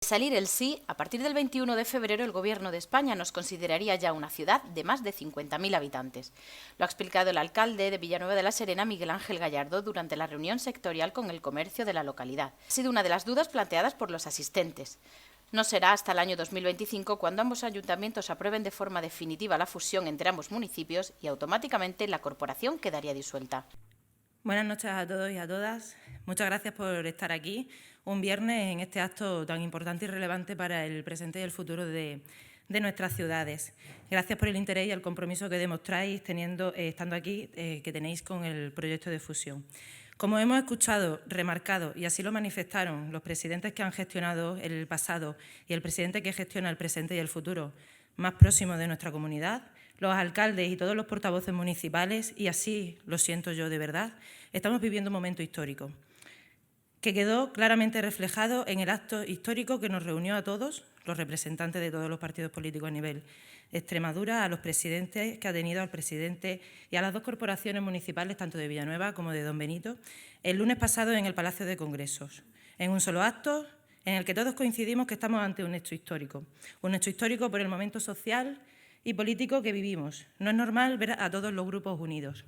Salir el sí, a partir del 21 de febrero el Gobierno de España nos consideraría ya una ciudad de más de 50.000 habitantes. Lo ha explicado el alcalde de Villanueva de la Serena, Miguel Ángel Gallardo, durante la reunión sectorial con el comercio de la localidad. Ha sido una de las dudas planteadas por los asistentes. No será hasta el año 2025 cuando ambos ayuntamientos aprueben de forma definitiva la fusión entre ambos municipios y automáticamente la corporación quedaría disuelta. Buenas noches a todos y a todas. Muchas gracias por estar aquí un viernes en este acto tan importante y relevante para el presente y el futuro de nuestras ciudades. Gracias por el interés y el compromiso que demostráis estando aquí, que tenéis con el proyecto de fusión. Como hemos escuchado, remarcado, y así lo manifestaron los presidentes que han gestionado el pasado y el presidente que gestiona el presente y el futuro más próximo de nuestra comunidad, los alcaldes y todos los portavoces municipales, y así lo siento yo de verdad, estamos viviendo un momento histórico, que quedó claramente reflejado en el acto histórico que nos reunió a todos, los representantes de todos los partidos políticos a nivel de Extremadura, a los presidentes que ha tenido, al presidente y a las dos corporaciones municipales, tanto de Villanueva como de Don Benito, el lunes pasado en el Palacio de Congresos, en un solo acto en el que todos coincidimos que estamos ante un hecho histórico por el momento social y político que vivimos. No es normal ver a todos los grupos unidos.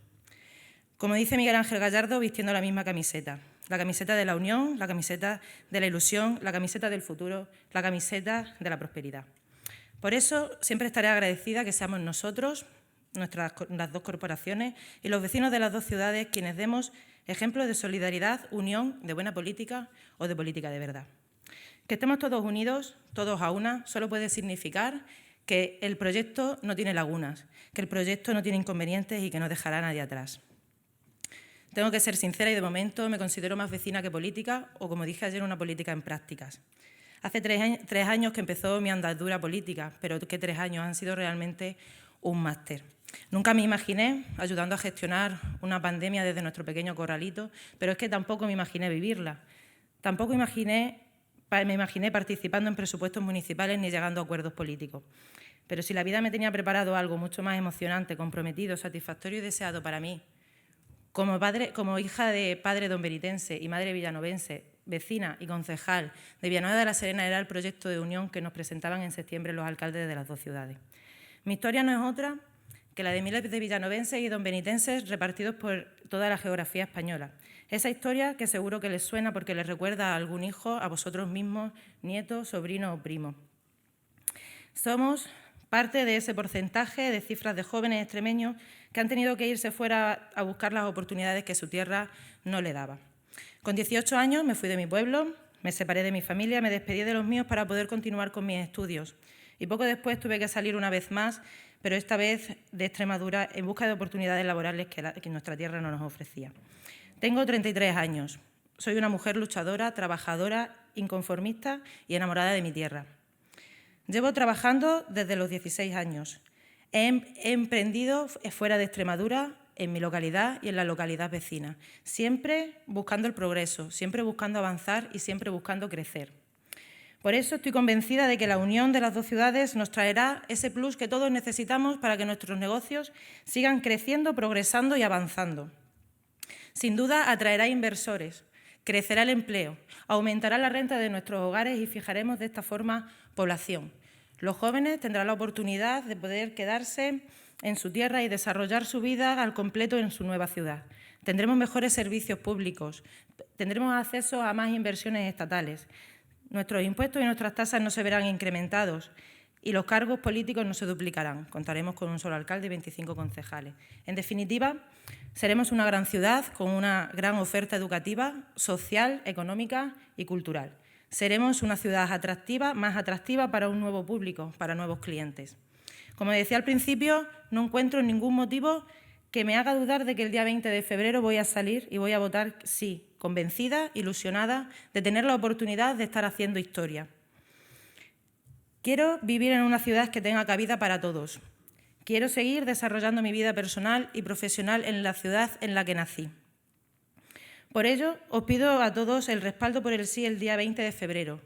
Como dice Miguel Ángel Gallardo, vistiendo la misma camiseta. La camiseta de la unión, la camiseta de la ilusión, la camiseta del futuro, la camiseta de la prosperidad. Por eso siempre estaré agradecida que seamos nosotros, las dos corporaciones y los vecinos de las dos ciudades quienes demos ejemplos de solidaridad, unión, de buena política o de política de verdad. Que estemos todos unidos, todos a una, solo puede significar que el proyecto no tiene lagunas, que el proyecto no tiene inconvenientes y que no dejará a nadie atrás. Tengo que ser sincera y de momento me considero más vecina que política o, como dije ayer, una política en prácticas. Hace tres años que empezó mi andadura política, pero que 3 años han sido realmente un máster. Nunca me imaginé ayudando a gestionar una pandemia desde nuestro pequeño corralito, pero es que tampoco me imaginé vivirla. Tampoco me imaginé participando en presupuestos municipales ni llegando a acuerdos políticos. Pero si la vida me tenía preparado algo mucho más emocionante, comprometido, satisfactorio y deseado para mí, como hija de padre donbenitense y madre villanovense, vecina y concejal de Villanueva de la Serena, era el proyecto de unión que nos presentaban en septiembre los alcaldes de las dos ciudades. Mi historia no es otra que la de miles de villanovenses y donbenitenses repartidos por toda la geografía española. Esa historia que seguro que les suena porque les recuerda a algún hijo, a vosotros mismos, nietos, sobrinos o primos. Somos parte de ese porcentaje de cifras de jóvenes extremeños que han tenido que irse fuera a buscar las oportunidades que su tierra no le daba. Con 18 años me fui de mi pueblo, me separé de mi familia, me despedí de los míos para poder continuar con mis estudios. Y poco después tuve que salir una vez más, pero esta vez de Extremadura, en busca de oportunidades laborales que nuestra tierra no nos ofrecía. Tengo 33 años. Soy una mujer luchadora, trabajadora, inconformista y enamorada de mi tierra. Llevo trabajando desde los 16 años. He emprendido fuera de Extremadura, en mi localidad y en la localidad vecina, siempre buscando el progreso, siempre buscando avanzar y siempre buscando crecer. Por eso estoy convencida de que la unión de las dos ciudades nos traerá ese plus que todos necesitamos para que nuestros negocios sigan creciendo, progresando y avanzando. Sin duda atraerá inversores, crecerá el empleo, aumentará la renta de nuestros hogares y fijaremos de esta forma población. Los jóvenes tendrán la oportunidad de poder quedarse en su tierra y desarrollar su vida al completo en su nueva ciudad. Tendremos mejores servicios públicos, tendremos acceso a más inversiones estatales. Nuestros impuestos y nuestras tasas no se verán incrementados y los cargos políticos no se duplicarán. Contaremos con un solo alcalde y 25 concejales. En definitiva, seremos una gran ciudad con una gran oferta educativa, social, económica y cultural. Seremos una ciudad atractiva, más atractiva para un nuevo público, para nuevos clientes. Como decía al principio, no encuentro ningún motivo que me haga dudar de que el día 20 de febrero voy a salir y voy a votar sí, convencida, ilusionada de tener la oportunidad de estar haciendo historia. Quiero vivir en una ciudad que tenga cabida para todos. Quiero seguir desarrollando mi vida personal y profesional en la ciudad en la que nací. Por ello, os pido a todos el respaldo por el sí el día 20 de febrero.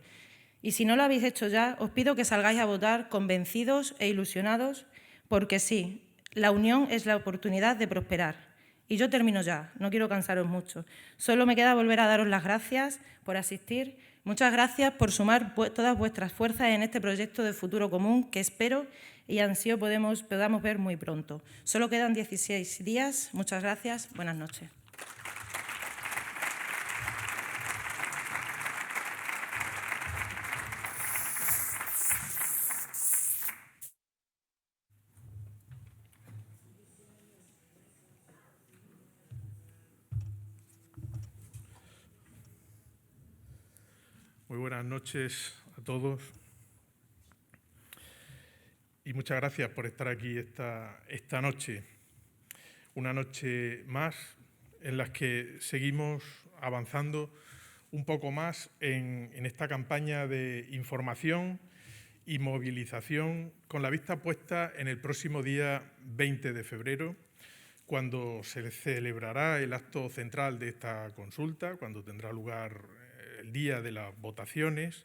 Y si no lo habéis hecho ya, os pido que salgáis a votar convencidos e ilusionados, porque sí, la unión es la oportunidad de prosperar. Y yo termino ya, no quiero cansaros mucho. Solo me queda volver a daros las gracias por asistir. Muchas gracias por sumar todas vuestras fuerzas en este proyecto de futuro común que espero y ansío podamos ver muy pronto. Solo quedan 16 días. Muchas gracias. Buenas noches. Muy buenas noches a todos y muchas gracias por estar aquí esta noche. Una noche más en la que seguimos avanzando un poco más en esta campaña de información y movilización con la vista puesta en el próximo día 20 de febrero, cuando se celebrará el acto central de esta consulta, cuando tendrá lugar el día de las votaciones,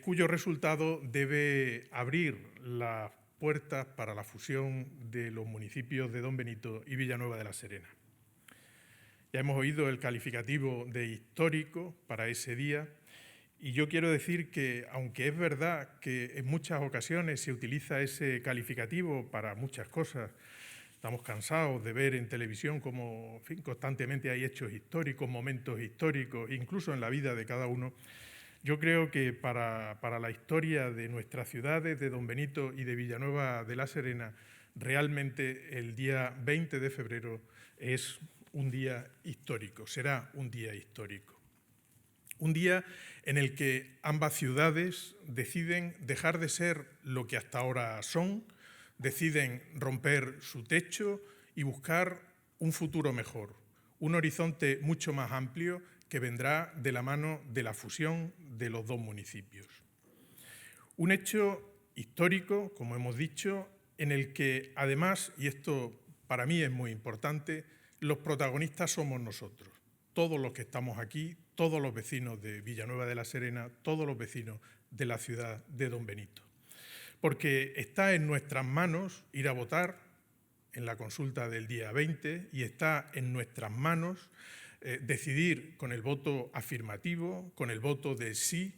cuyo resultado debe abrir las puertas para la fusión de los municipios de Don Benito y Villanueva de la Serena. Ya hemos oído el calificativo de histórico para ese día y yo quiero decir que, aunque es verdad que en muchas ocasiones se utiliza ese calificativo para muchas cosas, estamos cansados de ver en televisión cómo constantemente hay hechos históricos, momentos históricos, incluso en la vida de cada uno. Yo creo que para la historia de nuestras ciudades, de Don Benito y de Villanueva de la Serena, realmente el día 20 de febrero es un día histórico, será un día histórico. Un día en el que ambas ciudades deciden dejar de ser lo que hasta ahora son, deciden romper su techo y buscar un futuro mejor, un horizonte mucho más amplio que vendrá de la mano de la fusión de los dos municipios. Un hecho histórico, como hemos dicho, en el que además, y esto para mí es muy importante, los protagonistas somos nosotros, todos los que estamos aquí, todos los vecinos de Villanueva de la Serena, todos los vecinos de la ciudad de Don Benito. Porque está en nuestras manos ir a votar en la consulta del día 20 y está en nuestras manos decidir con el voto afirmativo, con el voto de sí,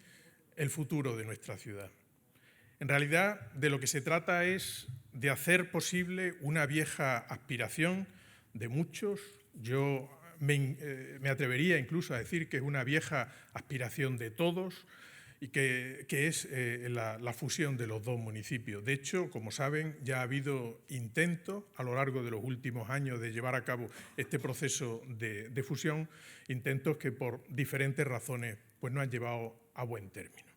el futuro de nuestra ciudad. En realidad, de lo que se trata es de hacer posible una vieja aspiración de muchos. Yo me atrevería incluso a decir que es una vieja aspiración de todos, y que es la fusión de los dos municipios. De hecho, como saben, ya ha habido intentos a lo largo de los últimos años de llevar a cabo este proceso de fusión, intentos que por diferentes razones pues, no han llevado a buen término.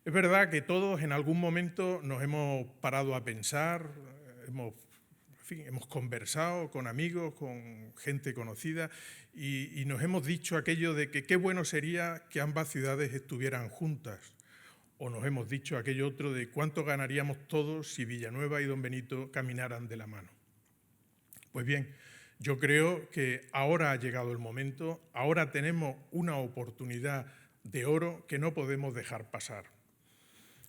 Es verdad que todos en algún momento nos hemos parado a pensar, hemos conversado con amigos, con gente conocida y nos hemos dicho aquello de que qué bueno sería que ambas ciudades estuvieran juntas. O nos hemos dicho aquello otro de cuánto ganaríamos todos si Villanueva y Don Benito caminaran de la mano. Pues bien, yo creo que ahora ha llegado el momento, ahora tenemos una oportunidad de oro que no podemos dejar pasar.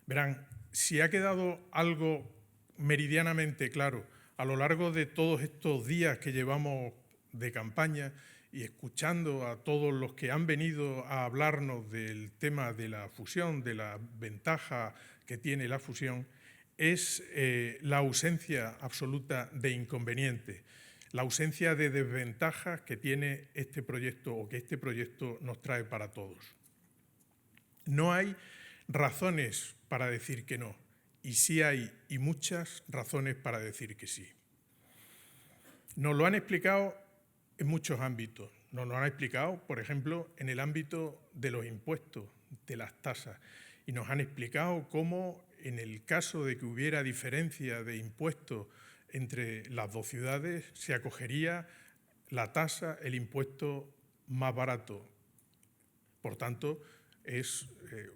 Verán, si ha quedado algo meridianamente claro a lo largo de todos estos días que llevamos de campaña y escuchando a todos los que han venido a hablarnos del tema de la fusión, de la ventaja que tiene la fusión, es la ausencia absoluta de inconvenientes, la ausencia de desventajas que tiene este proyecto o que este proyecto nos trae para todos. No hay razones para decir que no. Y sí hay, y muchas razones para decir que sí. Nos lo han explicado en muchos ámbitos. Nos lo han explicado, por ejemplo, en el ámbito de los impuestos, de las tasas. Y nos han explicado cómo, en el caso de que hubiera diferencia de impuestos entre las dos ciudades, se acogería la tasa, el impuesto más barato. Por tanto, es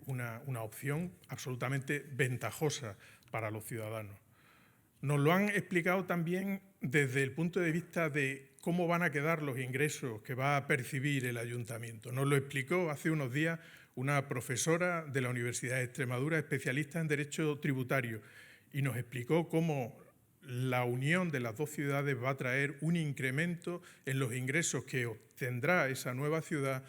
una opción absolutamente ventajosa para los ciudadanos. Nos lo han explicado también desde el punto de vista de cómo van a quedar los ingresos que va a percibir el ayuntamiento. Nos lo explicó hace unos días una profesora de la Universidad de Extremadura, especialista en Derecho Tributario, y nos explicó cómo la unión de las dos ciudades va a traer un incremento en los ingresos que obtendrá esa nueva ciudad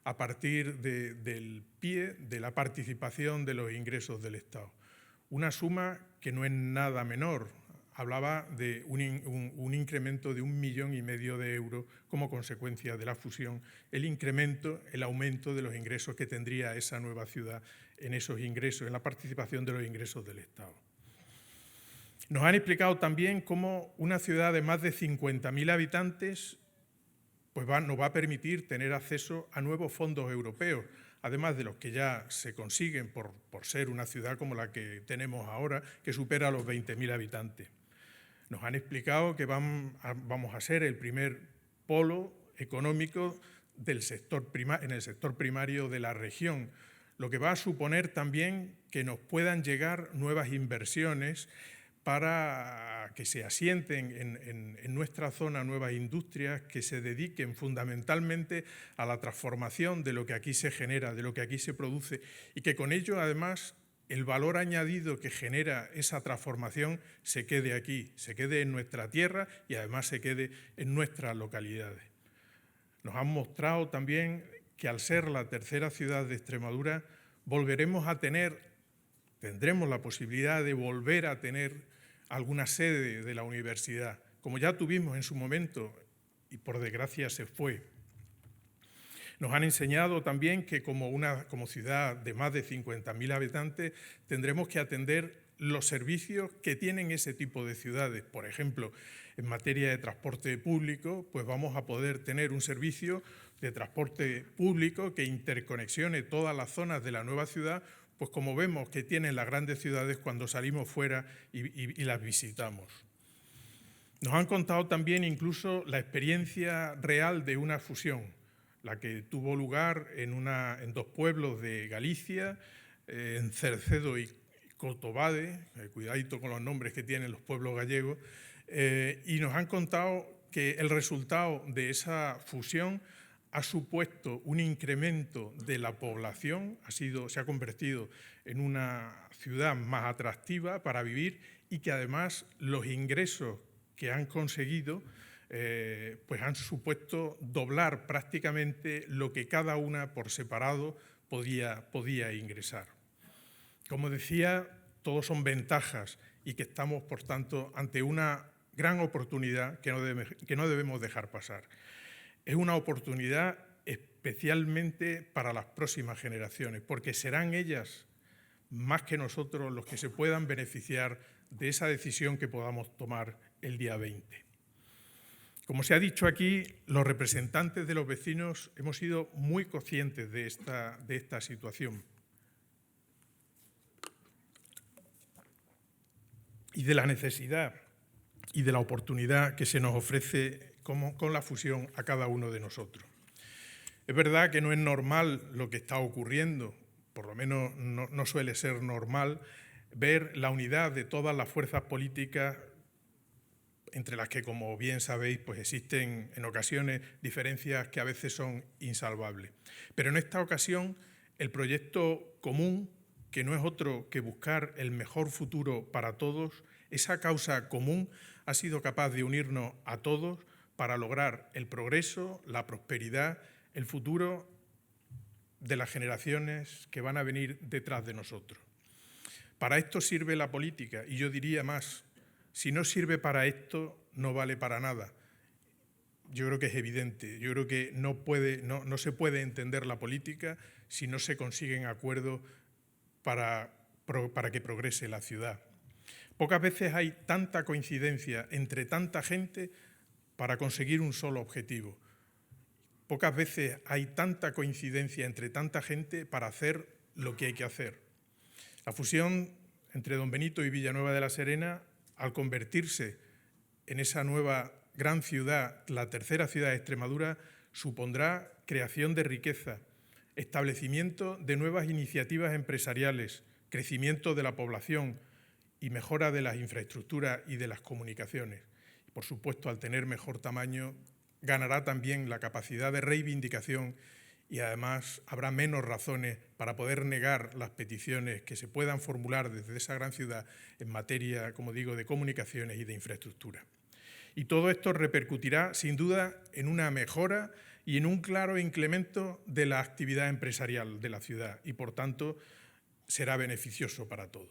a partir del PIE, de la participación de los ingresos del Estado. Una suma que no es nada menor. Hablaba de un incremento de 1,5 millones de euros como consecuencia de la fusión, el aumento de los ingresos que tendría esa nueva ciudad en esos ingresos, en la participación de los ingresos del Estado. Nos han explicado también cómo una ciudad de más de 50.000 habitantes pues nos va a permitir tener acceso a nuevos fondos europeos, además de los que ya se consiguen por ser una ciudad como la que tenemos ahora, que supera los 20.000 habitantes. Nos han explicado que vamos a ser el primer polo económico en el sector primario de la región, lo que va a suponer también que nos puedan llegar nuevas inversiones para que se asienten en nuestra zona nuevas industrias que se dediquen fundamentalmente a la transformación de lo que aquí se genera, de lo que aquí se produce, y que con ello, además, el valor añadido que genera esa transformación se quede aquí, se quede en nuestra tierra y además se quede en nuestras localidades. Nos han mostrado también que al ser la tercera ciudad de Extremadura tendremos la posibilidad de volver a tener alguna sede de la universidad, como ya tuvimos en su momento y por desgracia se fue. Nos han enseñado también que como ciudad de más de 50.000 habitantes tendremos que atender los servicios que tienen ese tipo de ciudades. Por ejemplo, en materia de transporte público, pues vamos a poder tener un servicio de transporte público que interconexione todas las zonas de la nueva ciudad, pues como vemos que tienen las grandes ciudades cuando salimos fuera y las visitamos. Nos han contado también incluso la experiencia real de una fusión, la que tuvo lugar en 2 pueblos de Galicia, en Cercedo y Cotobade, cuidadito con los nombres que tienen los pueblos gallegos, y nos han contado que el resultado de esa fusión ha supuesto un incremento de la población, se ha convertido en una ciudad más atractiva para vivir y que además los ingresos que han conseguido pues han supuesto doblar prácticamente lo que cada una por separado podía ingresar. Como decía, todos son ventajas y que estamos, por tanto, ante una gran oportunidad que no debemos dejar pasar. Es una oportunidad especialmente para las próximas generaciones, porque serán ellas, más que nosotros, los que se puedan beneficiar de esa decisión que podamos tomar el día 20. Como se ha dicho aquí, los representantes de los vecinos hemos sido muy conscientes de esta situación y de la necesidad y de la oportunidad que se nos ofrece con la fusión a cada uno de nosotros. Es verdad que no es normal lo que está ocurriendo, por lo menos no suele ser normal ver la unidad de todas las fuerzas políticas, entre las que, como bien sabéis, pues existen en ocasiones diferencias que a veces son insalvables. Pero en esta ocasión el proyecto común, que no es otro que buscar el mejor futuro para todos, esa causa común ha sido capaz de unirnos a todos para lograr el progreso, la prosperidad, el futuro de las generaciones que van a venir detrás de nosotros. Para esto sirve la política, y yo diría más, si no sirve para esto, no vale para nada. Yo creo que es evidente, yo creo que no se puede entender la política si no se consiguen acuerdos para que progrese la ciudad. Pocas veces hay tanta coincidencia entre tanta gente para conseguir un solo objetivo. Pocas veces hay tanta coincidencia entre tanta gente para hacer lo que hay que hacer. La fusión entre Don Benito y Villanueva de la Serena, al convertirse en esa nueva gran ciudad, la tercera ciudad de Extremadura, supondrá creación de riqueza, establecimiento de nuevas iniciativas empresariales, crecimiento de la población y mejora de las infraestructuras y de las comunicaciones. Y, por supuesto, al tener mejor tamaño, ganará también la capacidad de reivindicación y además habrá menos razones para poder negar las peticiones que se puedan formular desde esa gran ciudad en materia, como digo, de comunicaciones y de infraestructura. Y todo esto repercutirá, sin duda, en una mejora y en un claro incremento de la actividad empresarial de la ciudad y, por tanto, será beneficioso para todos.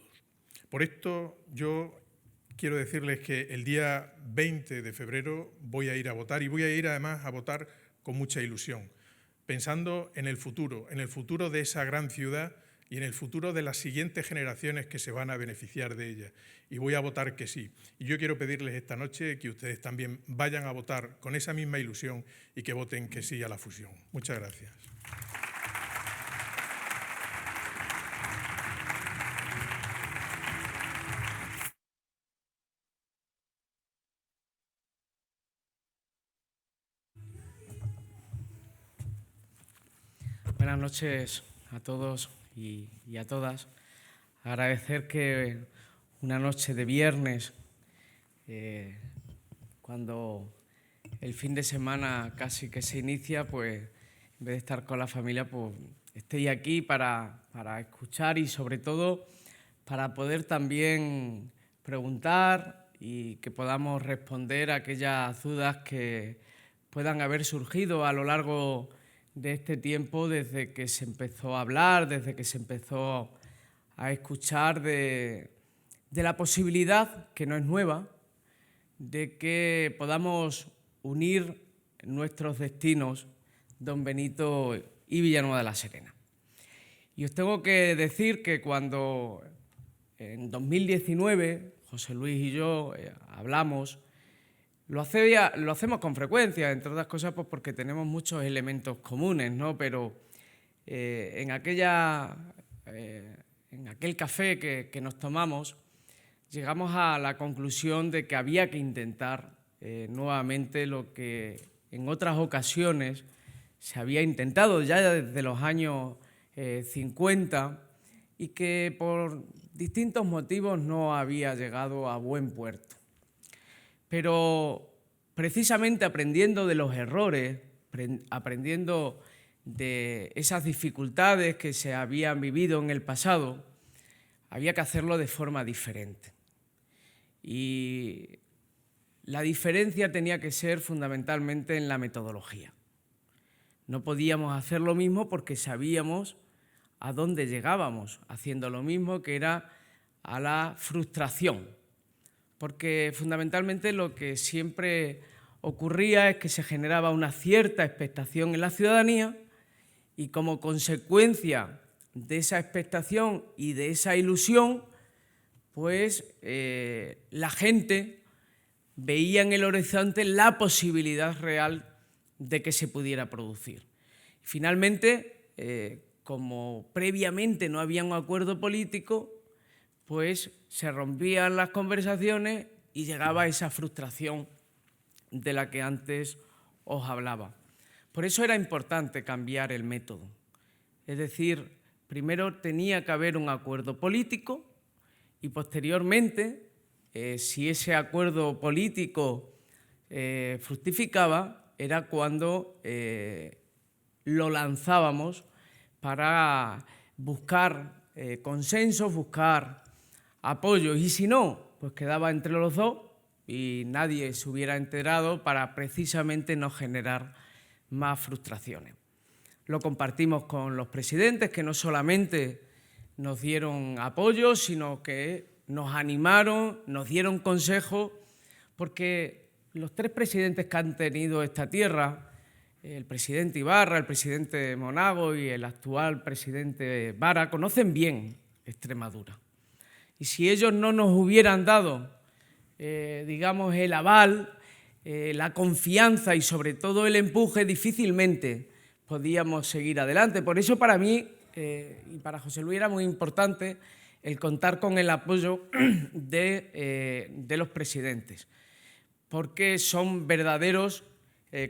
Por esto, yo quiero decirles que el día 20 de febrero voy a ir a votar y voy a ir además a votar con mucha ilusión, pensando en el futuro de esa gran ciudad y en el futuro de las siguientes generaciones que se van a beneficiar de ella. Y voy a votar que sí. Y yo quiero pedirles esta noche que ustedes también vayan a votar con esa misma ilusión y que voten que sí a la fusión. Muchas gracias. Buenas noches a todos y a todas. Agradecer que una noche de viernes, cuando el fin de semana casi que se inicia, pues en vez de estar con la familia, pues estéis aquí para escuchar y sobre todo para poder también preguntar y que podamos responder a aquellas dudas que puedan haber surgido a lo largo de este tiempo, desde que se empezó a hablar, desde que se empezó a escuchar de la posibilidad, que no es nueva, de que podamos unir nuestros destinos, Don Benito y Villanueva de la Serena. Y os tengo que decir que cuando en 2019 José Luis y yo hablamos, lo hacemos con frecuencia, entre otras cosas pues porque tenemos muchos elementos comunes, ¿no? Pero en aquel café que nos tomamos, llegamos a la conclusión de que había que intentar nuevamente lo que en otras ocasiones se había intentado ya desde los años 50 y que por distintos motivos no había llegado a buen puerto. Pero precisamente aprendiendo de los errores, aprendiendo de esas dificultades que se habían vivido en el pasado, había que hacerlo de forma diferente. Y la diferencia tenía que ser fundamentalmente en la metodología. No podíamos hacer lo mismo porque sabíamos a dónde llegábamos haciendo lo mismo, que era a la frustración. Porque fundamentalmente lo que siempre ocurría es que se generaba una cierta expectación en la ciudadanía y como consecuencia de esa expectación y de esa ilusión, pues la gente veía en el horizonte la posibilidad real de que se pudiera producir. Finalmente, como previamente no había un acuerdo político, pues se rompían las conversaciones y llegaba esa frustración de la que antes os hablaba. Por eso era importante cambiar el método. Es decir, primero tenía que haber un acuerdo político y posteriormente, si ese acuerdo político fructificaba, era cuando lo lanzábamos para buscar consensos, buscar apoyos, y si no, pues quedaba entre los dos y nadie se hubiera enterado para precisamente no generar más frustraciones. Lo compartimos con los presidentes, que no solamente nos dieron apoyo, sino que nos animaron, nos dieron consejos, porque los tres presidentes que han tenido esta tierra, el presidente Ibarra, el presidente Monago y el actual presidente Vara, conocen bien Extremadura. Y si ellos no nos hubieran dado, digamos, el aval, la confianza y sobre todo el empuje, difícilmente podíamos seguir adelante. Por eso para mí y para José Luis era muy importante el contar con el apoyo de los presidentes, porque son verdaderos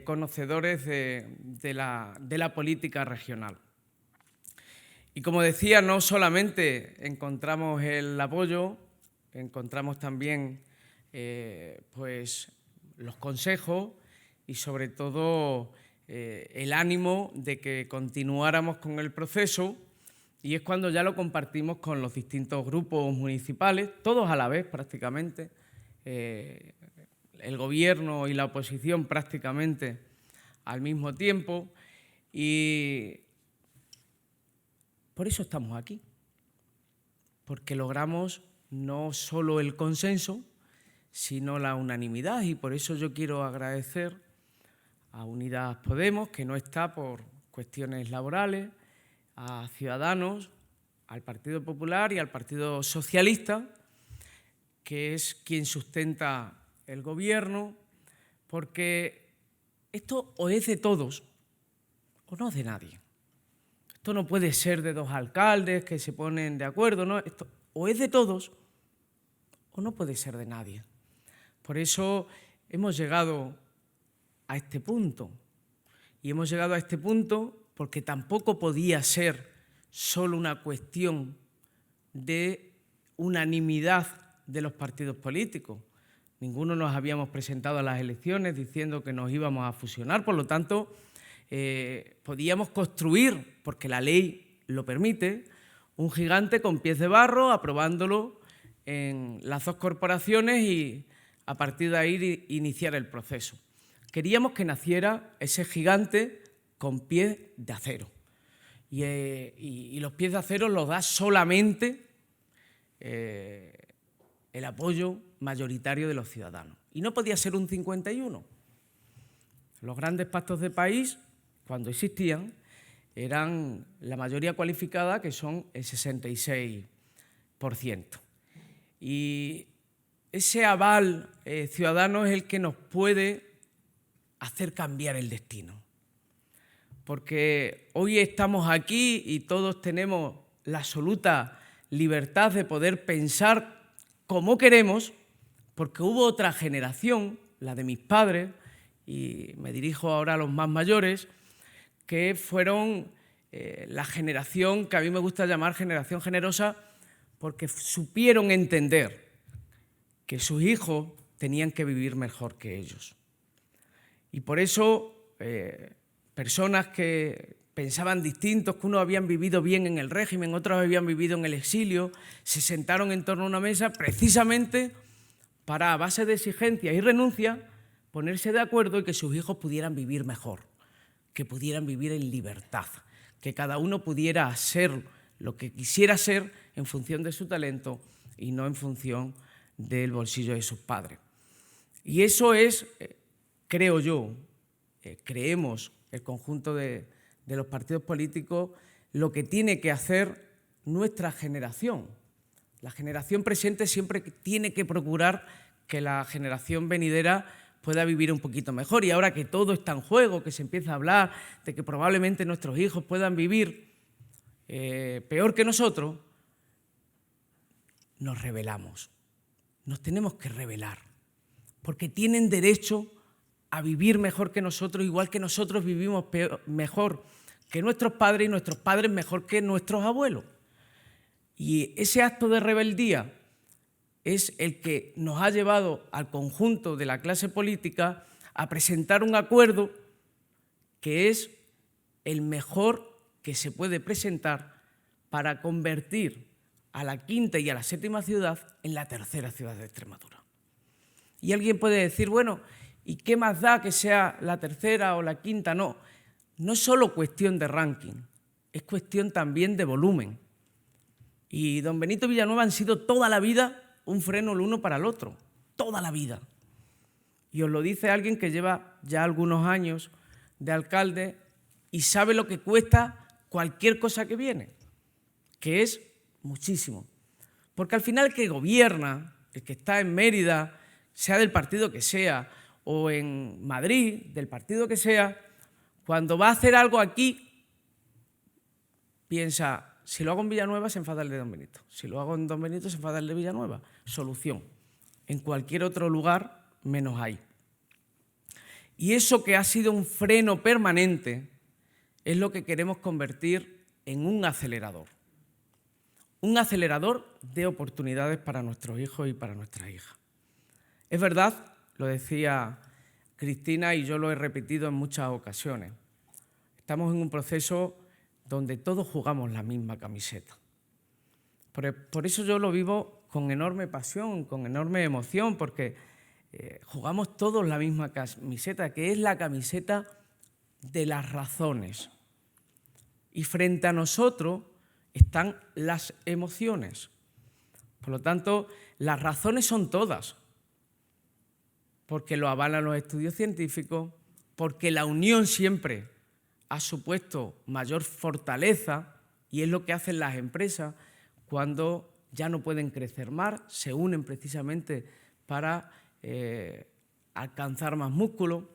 conocedores de la política regional. Y como decía, no solamente encontramos el apoyo, encontramos también pues, los consejos y sobre todo el ánimo de que continuáramos con el proceso, y es cuando ya lo compartimos con los distintos grupos municipales, todos a la vez prácticamente, el gobierno y la oposición prácticamente al mismo tiempo y por eso estamos aquí, porque logramos no solo el consenso, sino la unanimidad, y por eso yo quiero agradecer a Unidas Podemos, que no está por cuestiones laborales, a Ciudadanos, al Partido Popular y al Partido Socialista, que es quien sustenta el Gobierno, porque esto o es de todos o no es de nadie. Esto no puede ser de dos alcaldes que se ponen de acuerdo, ¿no? Esto o es de todos o no puede ser de nadie. Por eso hemos llegado a este punto. Y hemos llegado a este punto porque tampoco podía ser solo una cuestión de unanimidad de los partidos políticos. Ninguno nos habíamos presentado a las elecciones diciendo que nos íbamos a fusionar, por lo tanto, podíamos construir, porque la ley lo permite, un gigante con pies de barro, aprobándolo en las dos corporaciones y a partir de ahí iniciar el proceso. Queríamos que naciera ese gigante con pies de acero. Y los pies de acero los da solamente el apoyo mayoritario de los ciudadanos. Y no podía ser un 51. Los grandes pactos de país, cuando existían, eran la mayoría cualificada, que son el 66%. Y ese aval ciudadano es el que nos puede hacer cambiar el destino. Porque hoy estamos aquí y todos tenemos la absoluta libertad de poder pensar como queremos, porque hubo otra generación, la de mis padres, y me dirijo ahora a los más mayores, que fueron la generación que a mí me gusta llamar generación generosa, porque supieron entender que sus hijos tenían que vivir mejor que ellos. Y por eso personas que pensaban distintos, que unos habían vivido bien en el régimen, otros habían vivido en el exilio, se sentaron en torno a una mesa precisamente para, a base de exigencias y renuncias, ponerse de acuerdo y que sus hijos pudieran vivir mejor, que pudieran vivir en libertad, que cada uno pudiera ser lo que quisiera ser en función de su talento y no en función del bolsillo de sus padres. Y eso es, creo yo, creemos el conjunto de los partidos políticos, lo que tiene que hacer nuestra generación. La generación presente siempre tiene que procurar que la generación venidera pueda vivir un poquito mejor. Y ahora que todo está en juego, que se empieza a hablar de que probablemente nuestros hijos puedan vivir peor que nosotros, nos rebelamos. Nos tenemos que rebelar, porque tienen derecho a vivir mejor que nosotros, igual que nosotros vivimos mejor que nuestros padres y nuestros padres mejor que nuestros abuelos. Y ese acto de rebeldía es el que nos ha llevado al conjunto de la clase política a presentar un acuerdo que es el mejor que se puede presentar para convertir a la quinta y a la séptima ciudad en la tercera ciudad de Extremadura. Y alguien puede decir, bueno, ¿y qué más da que sea la tercera o la quinta? No, no es solo cuestión de ranking, es cuestión también de volumen. Y don Benito Villanueva han sido toda la vida un freno el uno para el otro, toda la vida. Y os lo dice alguien que lleva ya algunos años de alcalde y sabe lo que cuesta cualquier cosa que viene, que es muchísimo. Porque al final el que gobierna, el que está en Mérida, sea del partido que sea, o en Madrid, del partido que sea, cuando va a hacer algo aquí, piensa, si lo hago en Villanueva se enfada el de don Benito, si lo hago en don Benito se enfada el de Villanueva. Solución, en cualquier otro lugar menos ahí. Y eso que ha sido un freno permanente es lo que queremos convertir en un acelerador de oportunidades para nuestros hijos y para nuestras hijas. Es verdad, lo decía Cristina y yo lo he repetido en muchas ocasiones, estamos en un proceso donde todos jugamos la misma camiseta. Por eso yo lo vivo con enorme pasión, con enorme emoción, porque jugamos todos la misma camiseta, que es la camiseta de las razones. Y frente a nosotros están las emociones. Por lo tanto, las razones son todas, porque lo avalan los estudios científicos, porque la unión siempre ha supuesto mayor fortaleza, y es lo que hacen las empresas cuando ya no pueden crecer más, se unen precisamente para alcanzar más músculo.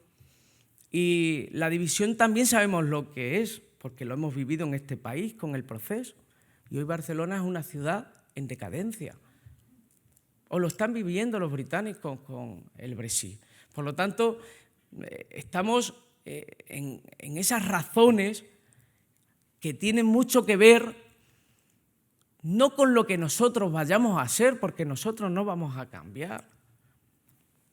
Y la división también sabemos lo que es, porque lo hemos vivido en este país con el proceso. Y hoy Barcelona es una ciudad en decadencia. O lo están viviendo los británicos con el Brexit. Por lo tanto, estamos en esas razones que tienen mucho que ver no con lo que nosotros vayamos a hacer, porque nosotros no vamos a cambiar.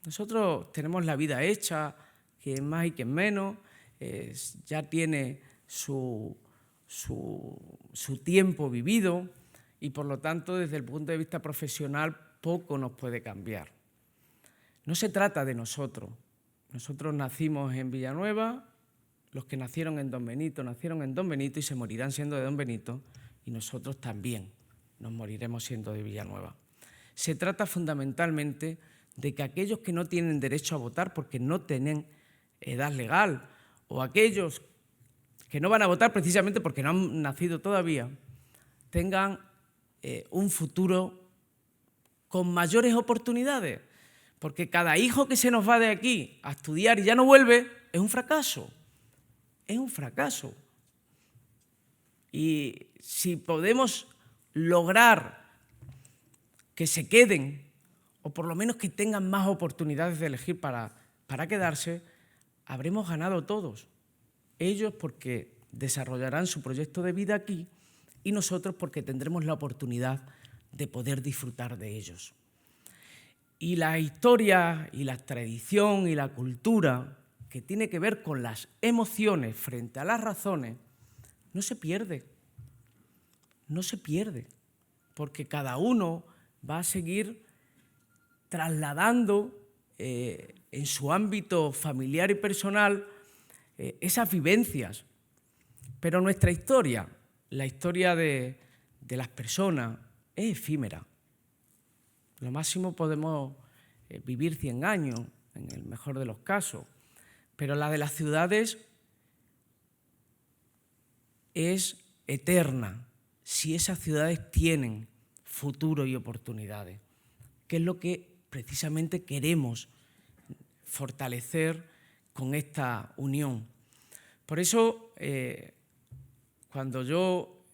Nosotros tenemos la vida hecha, quien más y quien menos, ya tiene su tiempo vivido y, por lo tanto, desde el punto de vista profesional, poco nos puede cambiar. No se trata de nosotros. Nosotros nacimos en Villanueva, los que nacieron en Don Benito nacieron en Don Benito y se morirán siendo de Don Benito, y nosotros también nos moriremos siendo de Villanueva. Se trata fundamentalmente de que aquellos que no tienen derecho a votar porque no tienen edad legal, o aquellos que no van a votar precisamente porque no han nacido todavía, tengan un futuro con mayores oportunidades, porque cada hijo que se nos va de aquí a estudiar y ya no vuelve es un fracaso, es un fracaso. Y si podemos lograr que se queden, o por lo menos que tengan más oportunidades de elegir para quedarse, habremos ganado todos. Ellos porque desarrollarán su proyecto de vida aquí y nosotros porque tendremos la oportunidad de poder disfrutar de ellos. Y la historia y la tradición y la cultura que tiene que ver con las emociones frente a las razones no se pierde, porque cada uno va a seguir trasladando en su ámbito familiar y personal esas vivencias. Pero nuestra historia, la historia de las personas, es efímera. Lo máximo podemos vivir 100 años, en el mejor de los casos, pero la de las ciudades es eterna si esas ciudades tienen futuro y oportunidades, que es lo que precisamente queremos fortalecer con esta unión. Por eso, cuando yo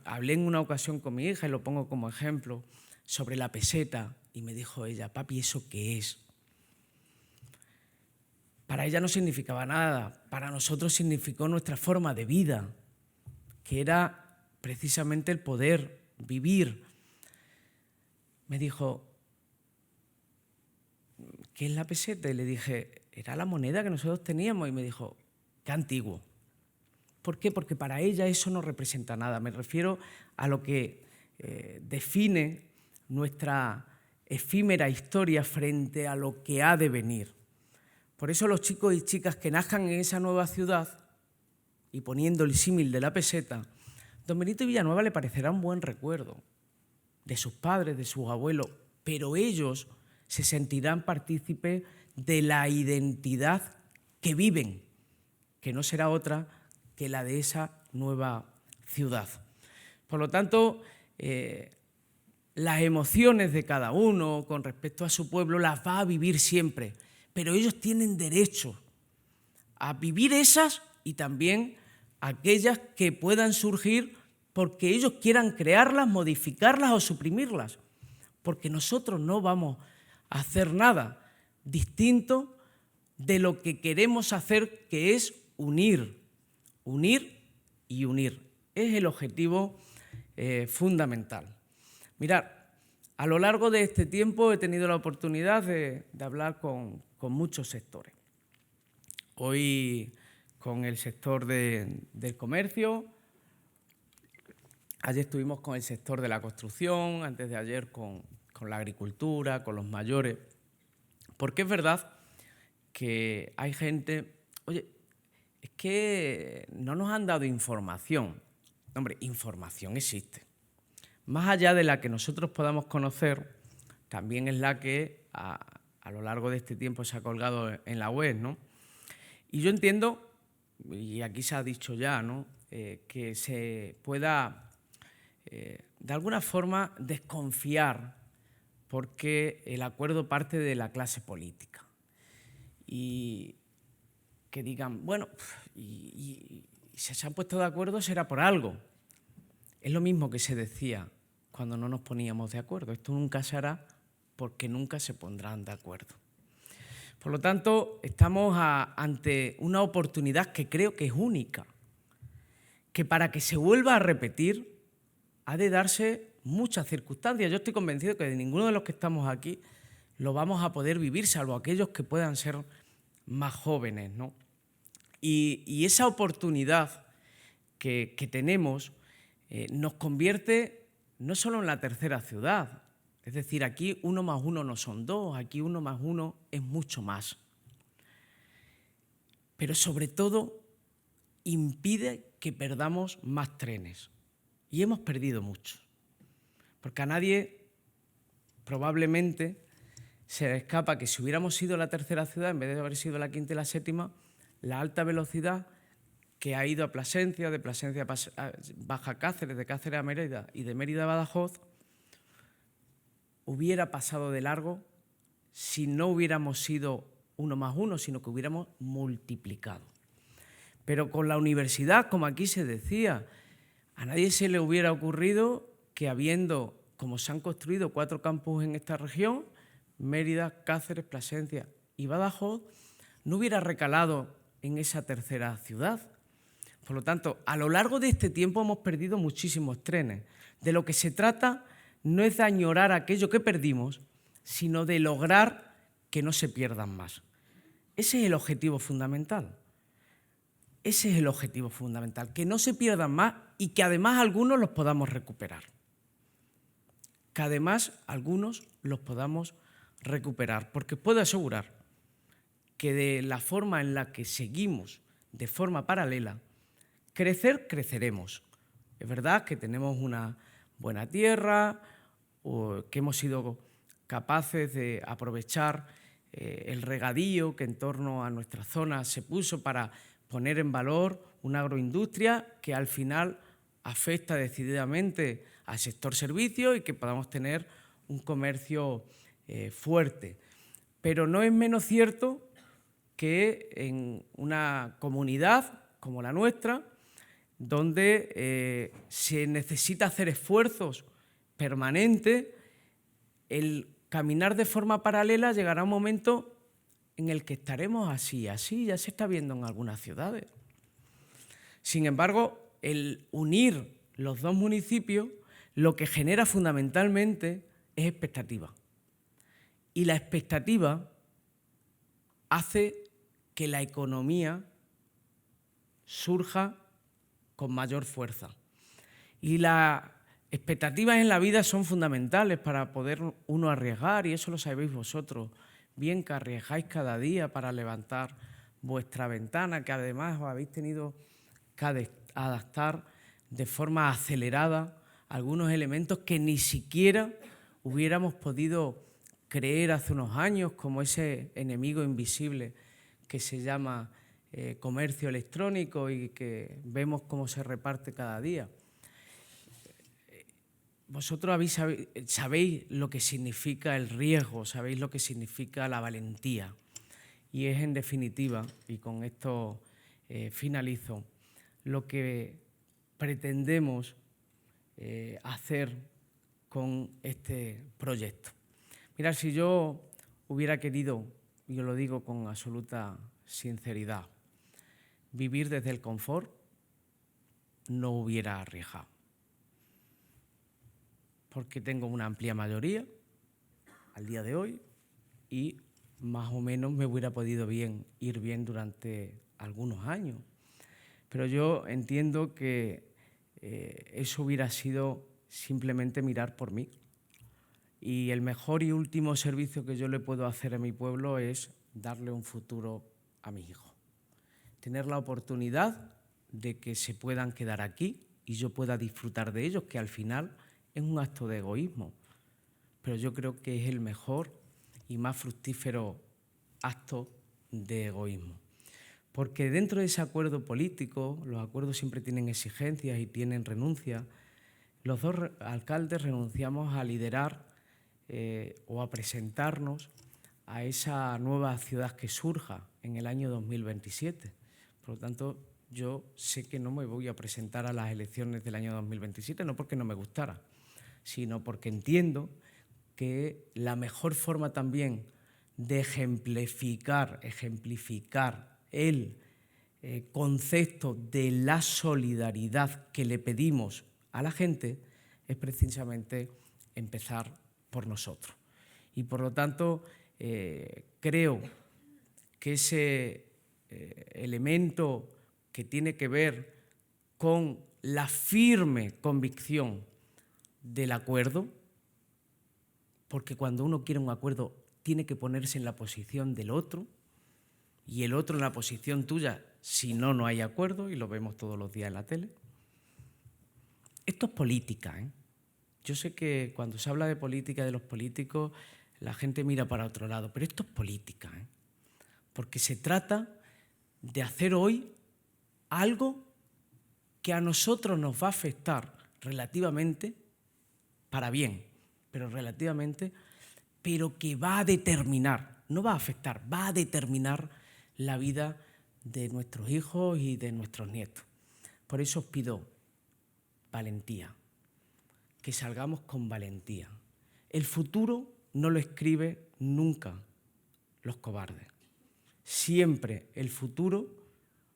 hablé en una ocasión con mi hija, y lo pongo como ejemplo, sobre la peseta, y me dijo ella, papi, ¿eso qué es? Para ella no significaba nada, para nosotros significó nuestra forma de vida, que era precisamente el poder vivir. Me dijo, ¿qué es la peseta? Y le dije, era la moneda que nosotros teníamos. Y me dijo, qué antiguo. ¿Por qué? Porque para ella eso no representa nada. Me refiero a lo que define nuestra efímera historia frente a lo que ha de venir. Por eso los chicos y chicas que nazcan en esa nueva ciudad, y poniendo el símil de la peseta, Don Benito y Villanueva le parecerá un buen recuerdo de sus padres, de sus abuelos, pero ellos se sentirán partícipes de la identidad que viven, que no será otra que la de esa nueva ciudad. Por lo tanto, las emociones de cada uno con respecto a su pueblo las va a vivir siempre, pero ellos tienen derecho a vivir esas y también aquellas que puedan surgir porque ellos quieran crearlas, modificarlas o suprimirlas, porque nosotros no vamos a hacer nada distinto de lo que queremos hacer, que es unir, unir y unir. Es el objetivo fundamental. Mirad, a lo largo de este tiempo he tenido la oportunidad de hablar con muchos sectores. Hoy con el sector del comercio, ayer estuvimos con el sector de la construcción, antes de ayer con la agricultura, con los mayores, porque es verdad que hay gente, oye, es que no nos han dado información. Hombre, información existe. Más allá de la que nosotros podamos conocer, también es la que a lo largo de este tiempo se ha colgado en la web, ¿no? Y yo entiendo, y aquí se ha dicho ya, ¿no?, que se pueda de alguna forma desconfiar porque el acuerdo parte de la clase política. Y que digan, bueno, y si se han puesto de acuerdo será por algo. Es lo mismo que se decía cuando no nos poníamos de acuerdo. Esto nunca se hará porque nunca se pondrán de acuerdo. Por lo tanto, estamos ante una oportunidad que creo que es única, que para que se vuelva a repetir ha de darse muchas circunstancias. Yo estoy convencido que de ninguno de los que estamos aquí lo vamos a poder vivir, salvo aquellos que puedan ser más jóvenes, ¿no? Y esa oportunidad que tenemos nos convierte no solo en la tercera ciudad, es decir, aquí 1 más 1 no son 2, aquí 1 más 1 es mucho más. Pero sobre todo impide que perdamos más trenes. Y hemos perdido muchos. Porque a nadie probablemente se le escapa que si hubiéramos sido la tercera ciudad, en vez de haber sido la quinta y la séptima, la alta velocidad que ha ido a Plasencia, de Plasencia baja Cáceres, de Cáceres a Mérida y de Mérida a Badajoz, hubiera pasado de largo si no hubiéramos sido 1 más 1, sino que hubiéramos multiplicado. Pero con la universidad, como aquí se decía, a nadie se le hubiera ocurrido que habiendo, como se han construido 4 campus en esta región, Mérida, Cáceres, Plasencia y Badajoz, no hubiera recalado en esa tercera ciudad. Por lo tanto, a lo largo de este tiempo hemos perdido muchísimos trenes. De lo que se trata no es de añorar aquello que perdimos, sino de lograr que no se pierdan más. Ese es el objetivo fundamental. Ese es el objetivo fundamental, que no se pierdan más y que además algunos los podamos recuperar. Que además algunos los podamos recuperar, porque puedo asegurar que de la forma en la que seguimos de forma paralela, creceremos. Es verdad que tenemos una buena tierra, o que hemos sido capaces de aprovechar el regadío que en torno a nuestra zona se puso para poner en valor una agroindustria que al final afecta decididamente al sector servicio y que podamos tener un comercio fuerte. Pero no es menos cierto que en una comunidad como la nuestra, donde se necesita hacer esfuerzos permanentes, el caminar de forma paralela llegará un momento en el que estaremos así, ya se está viendo en algunas ciudades. Sin embargo, el unir los dos municipios lo que genera fundamentalmente es expectativa. Y la expectativa hace que la economía surja con mayor fuerza. Y las expectativas en la vida son fundamentales para poder uno arriesgar, y eso lo sabéis vosotros bien, que arriesgáis cada día para levantar vuestra ventana, que además os habéis tenido que adaptar de forma acelerada algunos elementos que ni siquiera hubiéramos podido creer hace unos años, como ese enemigo invisible que se llama comercio electrónico y que vemos cómo se reparte cada día. Vosotros sabéis lo que significa el riesgo, sabéis lo que significa la valentía. Y es en definitiva, y con esto finalizo, lo que pretendemos hacer con este proyecto. Mirad, si yo hubiera querido, y os lo digo con absoluta sinceridad, vivir desde el confort, no hubiera arriesgado. Porque tengo una amplia mayoría al día de hoy y más o menos me hubiera podido ir bien durante algunos años. Pero yo entiendo que eso hubiera sido simplemente mirar por mí. Y el mejor y último servicio que yo le puedo hacer a mi pueblo es darle un futuro a mis hijos. tener la oportunidad de que se puedan quedar aquí y yo pueda disfrutar de ellos, que al final es un acto de egoísmo, pero yo creo que es el mejor y más fructífero acto de egoísmo. Porque dentro de ese acuerdo político, los acuerdos siempre tienen exigencias y tienen renuncias. Los dos alcaldes renunciamos a liderar o a presentarnos a esa nueva ciudad que surja en el año 2027. Por lo tanto, yo sé que no me voy a presentar a las elecciones del año 2027, no porque no me gustara, sino porque entiendo que la mejor forma también de ejemplificar el concepto de la solidaridad que le pedimos a la gente es precisamente empezar por nosotros. Y por lo tanto, creo que ese elemento que tiene que ver con la firme convicción del acuerdo, porque cuando uno quiere un acuerdo tiene que ponerse en la posición del otro y el otro en la posición tuya, si no, no hay acuerdo, y lo vemos todos los días en la tele. Esto es política, ¿eh? Yo sé que cuando se habla de política de los políticos, la gente mira para otro lado, pero esto es política, ¿eh? Porque se trata de hacer hoy algo que a nosotros nos va a afectar relativamente, para bien, pero relativamente, pero que va a determinar, no va a afectar, va a determinar la vida de nuestros hijos y de nuestros nietos. Por eso os pido valentía, que salgamos con valentía. El futuro no lo escribe nunca los cobardes. Siempre el futuro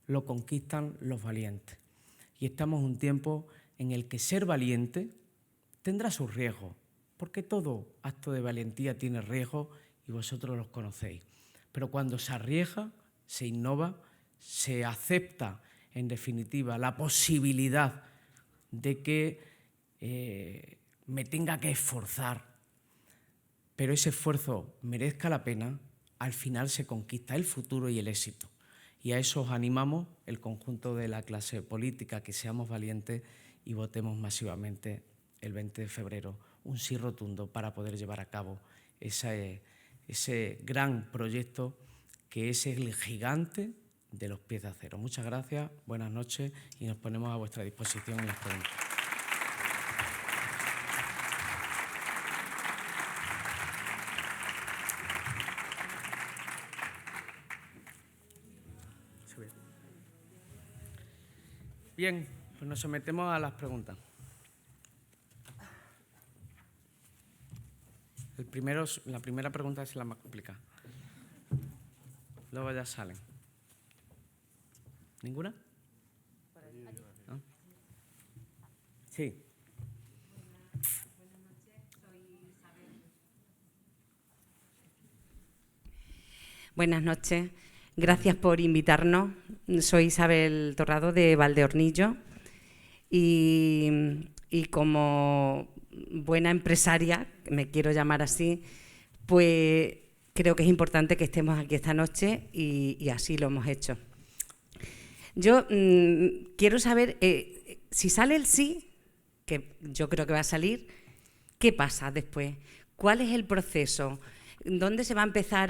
lo conquistan los valientes. Y estamos en un tiempo en el que ser valiente tendrá sus riesgos, porque todo acto de valentía tiene riesgos y vosotros los conocéis. Pero cuando se arriesga, se innova, se acepta, en definitiva, la posibilidad de que me tenga que esforzar, pero ese esfuerzo merezca la pena, al final se conquista el futuro y el éxito. Y a eso os animamos el conjunto de la clase política, que seamos valientes y votemos masivamente el 20 de febrero un sí rotundo para poder llevar a cabo ese gran proyecto que es el gigante de los pies de acero. Muchas gracias, buenas noches y nos ponemos a vuestra disposición en las preguntas. Bien, pues nos sometemos a las preguntas. La primera pregunta es la más complicada. Luego ya salen. ¿Ninguna? ¿No? Sí. Buenas noches. Gracias por invitarnos. Soy Isabel Torrado de Valdeornillo y como buena empresaria, me quiero llamar así, pues creo que es importante que estemos aquí esta noche y así lo hemos hecho. Yo quiero saber si sale el sí, que yo creo que va a salir, ¿qué pasa después? ¿Cuál es el proceso? ¿Dónde se va a empezar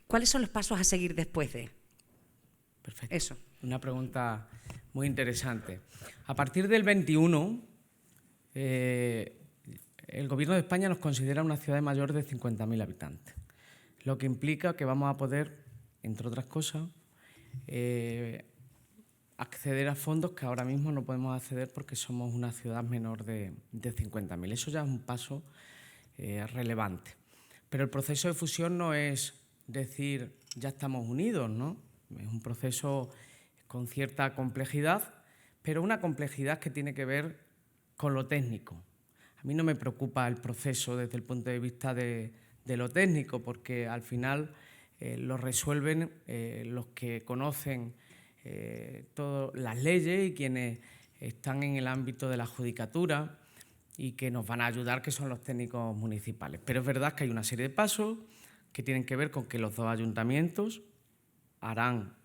¿cuáles son los pasos a seguir después de? Perfecto. Eso. Una pregunta muy interesante. A partir del 21, el Gobierno de España nos considera una ciudad mayor de 50.000 habitantes, lo que implica que vamos a poder, entre otras cosas, acceder a fondos que ahora mismo no podemos acceder porque somos una ciudad menor de 50.000. Eso ya es un paso relevante. Pero el proceso de fusión no es decir ya estamos unidos, ¿no? Es un proceso con cierta complejidad, pero una complejidad que tiene que ver con lo técnico. A mí no me preocupa el proceso desde el punto de vista de lo técnico, porque al final lo resuelven los que conocen todas las leyes y quienes están en el ámbito de la judicatura y que nos van a ayudar, que son los técnicos municipales. Pero es verdad que hay una serie de pasos que tienen que ver con que los dos ayuntamientos harán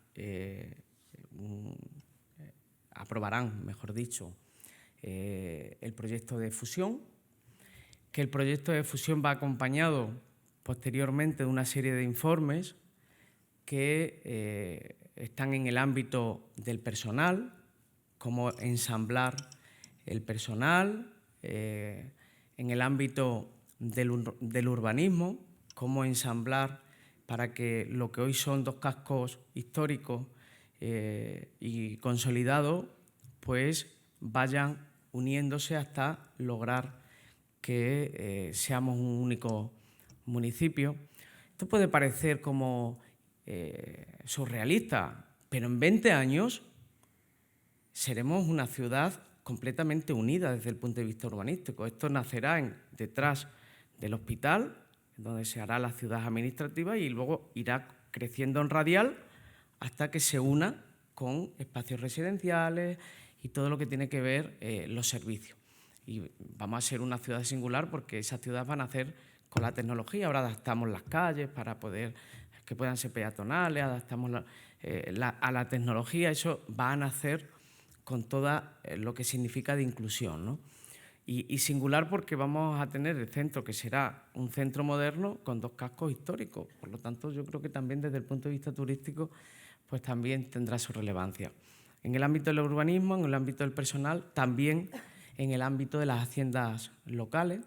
aprobarán, mejor dicho, el proyecto de fusión, que el proyecto de fusión va acompañado posteriormente de una serie de informes que están en el ámbito del personal, cómo ensamblar el personal, en el ámbito del urbanismo, cómo ensamblar para que lo que hoy son 2 cascos históricos y consolidados, pues vayan uniéndose hasta lograr que seamos un único municipio. Esto puede parecer como surrealista, pero en 20 años seremos una ciudad completamente unida desde el punto de vista urbanístico. Esto nacerá detrás del hospital, donde se hará la ciudad administrativa, y luego irá creciendo en radial hasta que se una con espacios residenciales y todo lo que tiene que ver los servicios. Y vamos a ser una ciudad singular porque esas ciudades van a hacer con la tecnología. Ahora adaptamos las calles para que puedan ser peatonales, adaptamos a la tecnología. Eso va a nacer con todo lo que significa de inclusión, ¿no? Y singular porque vamos a tener el centro, que será un centro moderno con 2 cascos históricos. Por lo tanto, yo creo que también desde el punto de vista turístico, pues también tendrá su relevancia. En el ámbito del urbanismo, en el ámbito del personal, también en el ámbito de las haciendas locales,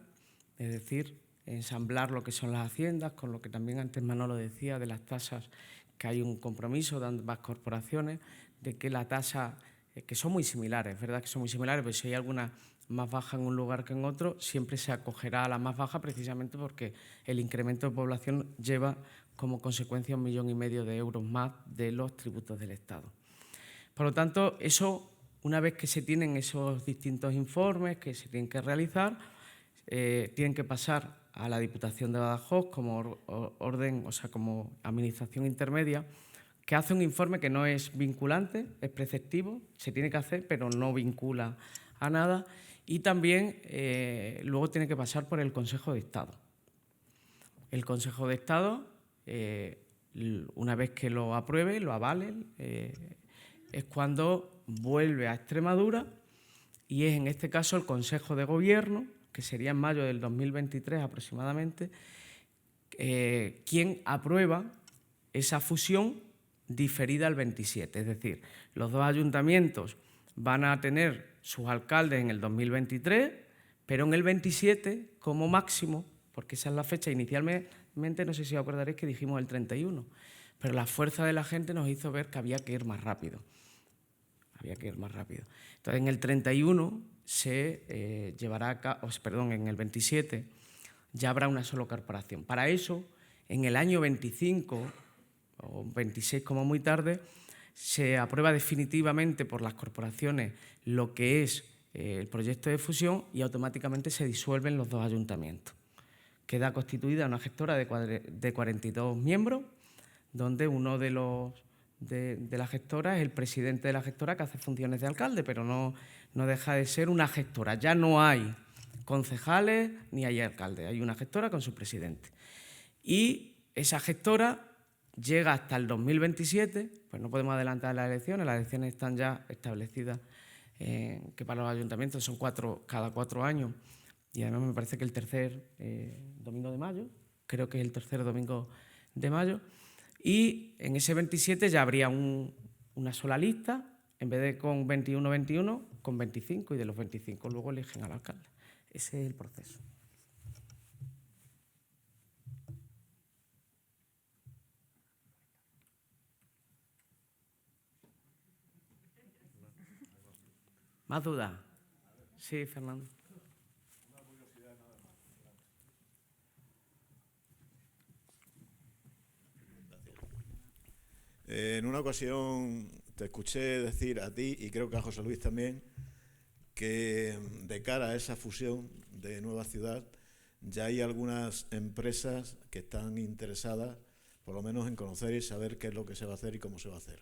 es decir, ensamblar lo que son las haciendas, con lo que también antes Manolo decía de las tasas, que hay un compromiso de ambas corporaciones, de que la tasa, que son muy similares, es verdad que son muy similares, pero si hay alguna más baja en un lugar que en otro, siempre se acogerá a la más baja precisamente porque el incremento de población lleva como consecuencia 1,5 millones de euros más de los tributos del Estado. Por lo tanto, eso, una vez que se tienen esos distintos informes que se tienen que realizar, tienen que pasar a la Diputación de Badajoz como como administración intermedia, que hace un informe que no es vinculante, es preceptivo, se tiene que hacer, pero no vincula a nada, y también luego tiene que pasar por el Consejo de Estado. El Consejo de Estado, una vez que lo apruebe, lo avale, es cuando vuelve a Extremadura, y es en este caso el Consejo de Gobierno, que sería en mayo del 2023 aproximadamente, quien aprueba esa fusión diferida al 27. Es decir, los 2 ayuntamientos van a tener sus alcaldes en el 2023, pero en el 27 como máximo, porque esa es la fecha inicialmente, no sé si os acordaréis que dijimos el 31, pero la fuerza de la gente nos hizo ver que había que ir más rápido. Entonces, en el 31 se llevará a cabo, en el 27 ya habrá una sola corporación. Para eso, en el año 25 o 26 como muy tarde, se aprueba definitivamente por las corporaciones lo que es el proyecto de fusión y automáticamente se disuelven los 2 ayuntamientos. Queda constituida una gestora de 42 miembros, donde uno de la gestora es el presidente de la gestora, que hace funciones de alcalde, pero no deja de ser una gestora. Ya no hay concejales ni hay alcalde, hay una gestora con su presidente. Y esa gestora llega hasta el 2027, pues no podemos adelantar las elecciones están ya establecidas, que para los ayuntamientos son cada 4 años, y además me parece que el tercer domingo de mayo, creo que es el tercer domingo de mayo, y en ese 27 ya habría una sola lista, en vez de con 21, con 25, y de los 25 luego eligen al alcalde. Ese es el proceso. ¿Más dudas? Sí, Fernando. En una ocasión te escuché decir a ti, y creo que a José Luis también, que de cara a esa fusión de nueva ciudad ya hay algunas empresas que están interesadas, por lo menos en conocer y saber qué es lo que se va a hacer y cómo se va a hacer.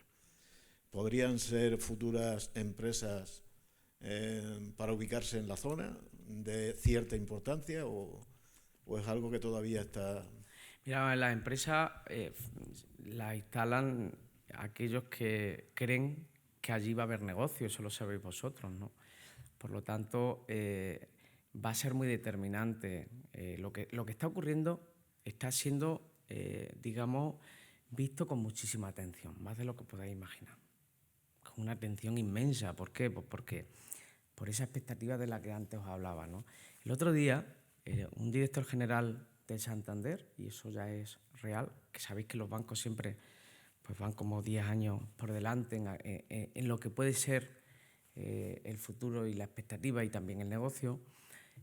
¿Podrían ser futuras empresas para ubicarse en la zona de cierta importancia o es algo que todavía está...? Mira, las empresas las instalan aquellos que creen que allí va a haber negocio, eso lo sabéis vosotros, ¿no? Por lo tanto, va a ser muy determinante. Lo que está ocurriendo está siendo, digamos, visto con muchísima atención, más de lo que podáis imaginar. Con una atención inmensa. ¿Por qué? Pues porque por esa expectativa de la que antes os hablaba, ¿no? El otro día, un director general del Santander, y eso ya es real, que sabéis que los bancos siempre pues van como 10 años por delante en lo que puede ser el futuro y la expectativa y también el negocio,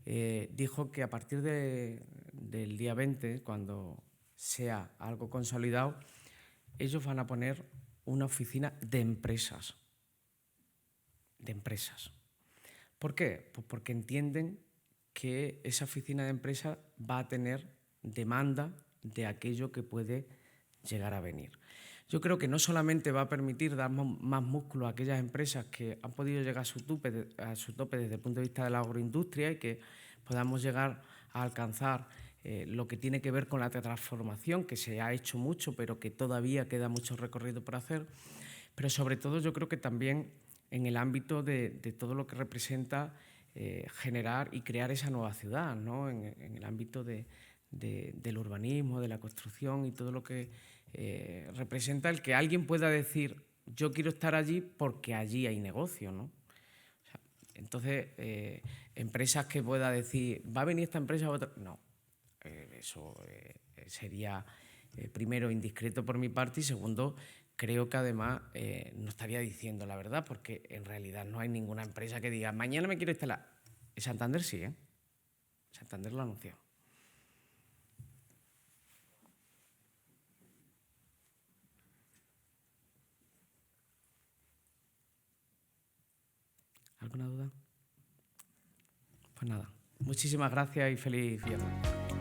dijo que a partir del día 20, cuando sea algo consolidado, ellos van a poner una oficina de empresas. De empresas. ¿Por qué? Pues porque entienden que esa oficina de empresas va a tener demanda de aquello que puede llegar a venir. Yo creo que no solamente va a permitir dar más músculo a aquellas empresas que han podido llegar a su tope desde el punto de vista de la agroindustria y que podamos llegar a alcanzar lo que tiene que ver con la transformación, que se ha hecho mucho, pero que todavía queda mucho recorrido por hacer, pero sobre todo yo creo que también en el ámbito de todo lo que representa generar y crear esa nueva ciudad, ¿no? En el ámbito del urbanismo, de la construcción y todo lo que representa el que alguien pueda decir yo quiero estar allí porque allí hay negocio, ¿no? O sea, entonces, empresas que pueda decir va a venir esta empresa o otra, no. Eso sería, primero, indiscreto por mi parte y segundo, creo que además no estaría diciendo la verdad porque en realidad no hay ninguna empresa que diga mañana me quiero instalar. En Santander sí, ¿eh? Santander lo anunció. ¿Alguna duda? Pues nada, muchísimas gracias y feliz viernes.